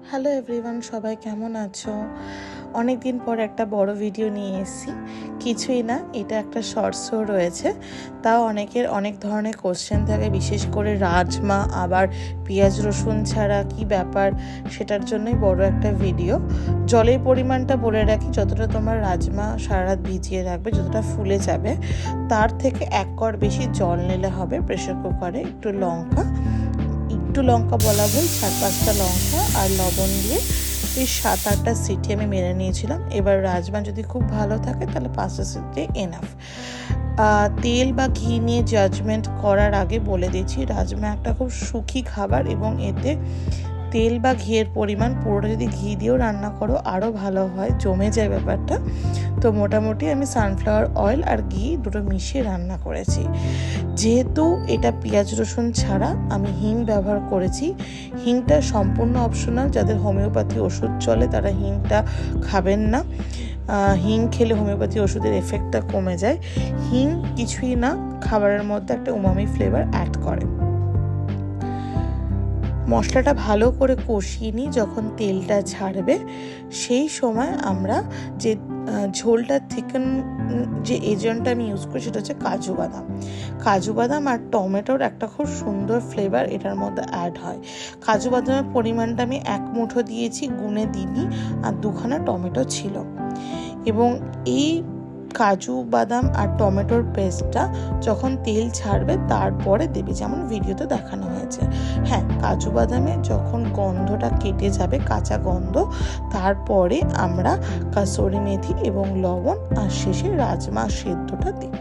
Hello everyone, সবাই কেমন আছো? অনেক দিন পর একটা বড় ভিডিও নিয়ে এসেছি। কিছুই না, এটা একটা শর্টসও রয়েছে। তাও অনেকের অনেক ধরনের কোশ্চেন থাকে, বিশেষ করে রাজমা আবার পেঁয়াজ রসুন ছাড়া কি ব্যাপার, সেটার জন্যই বড় একটা ভিডিও। জলের পরিমাণটা বলে রাখি, যতটা তোমার রাজমা সারা রাত ভিজিয়ে রাখবে, যতটা ফুলে যাবে তার থেকে 1 কড় বেশি জল নিলে হবে। প্রেশার কুকারে একটু লঙ্কা বলা ভুল, 4-5টা লঙ্কা আর লবণ দিয়ে এই 7-8টা সিটি আমি মেরে নিয়েছিলাম। এবার রাজমা যদি খুব ভালো থাকে তাহলে 5টা সিটি এনাফ। তেল বা ঘি নিয়ে জাজমেন্ট করার আগে বলে দিচ্ছি, রাজমা একটা খুব সুখী খাবার এবং এতে তেল বা ঘিয়ের পরিমাণ পুরোটা যদি ঘি দিয়েও রান্না করো আরও ভালো হয়, জমে যায় ব্যাপারটা। তো মোটামুটি আমি সানফ্লাওয়ার অয়েল আর ঘি দুটো মিশিয়ে রান্না করেছি। যেহেতু এটা পেঁয়াজ রসুন ছাড়া, আমি হিং ব্যবহার করেছি। হিংটা সম্পূর্ণ অপশনাল, যাদের হোমিওপ্যাথি ওষুধ চলে তারা হিংটা খাবেন না। হিং খেলে হোমিওপ্যাথি ওষুধের এফেক্টটা কমে যায়। হিং কিছুই না, খাবারের মধ্যে একটা উমামি ফ্লেভার অ্যাড করে। মশলাটা ভালো করে কষিয়ে নিই, যখন তেলটা ছাড়বে সেই সময় আমরা যে ঝোলটা থিকেন যে এজেন্টটা আমি ইউজ করি সেটা হচ্ছে কাজু বাদাম আর টমেটোর একটা খুব সুন্দর ফ্লেভার এটার মধ্যে অ্যাড হয়। কাজু বাদামের পরিমাণটা আমি 1 মুঠো দিয়েছি, গুনে দিইনি, আর 2খানা টমেটো ছিল। এবং এই কাজু বাদাম আর টমেটোর পেস্টটা যখন তেল ছাড়বে তারপরে দেবে, যেমন ভিডিওতে দেখানো হয়েছে। হ্যাঁ, কাজু বাদামে যখন গন্ধটা কেটে যাবে, কাঁচা গন্ধ, তারপরে আমরা কাসুরি মেথি এবং লবণ আর শেষে রাজমা সেদ্ধটা দেব।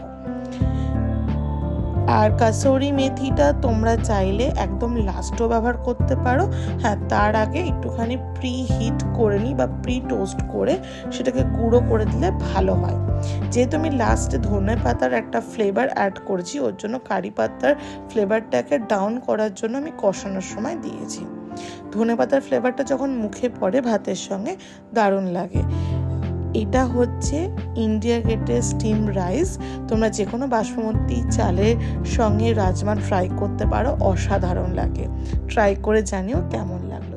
আর কাসুরি মেথিটা তোমরা চাইলে একদম লাস্টও ব্যবহার করতে পারো। হ্যাঁ, তার আগে একটুখানি প্রি হিট করে নিই বা প্রি টোস্ট করে সেটাকে গুঁড়ো করে দিলে ভালো হয়। যেহেতু আমি লাস্টে ধনে পাতার একটা ফ্লেভার অ্যাড করেছি, ওর জন্য কারি পাতার ফ্লেভারটাকে ডাউন করার জন্য আমি কষানোর সময় দিয়েছি। ধনে পাতার ফ্লেভারটা যখন মুখে পড়ে ভাতের সঙ্গে দারুণ লাগে। এটা হচ্ছে ইন্ডিয়া গেটের স্টিম রাইস। তোমরা যে কোনো বাসমতি চালের সঙ্গে রাজমা ট্রাই করতে পারো, অসাধারণ লাগে। ট্রাই করে জানিও কেমন লাগে।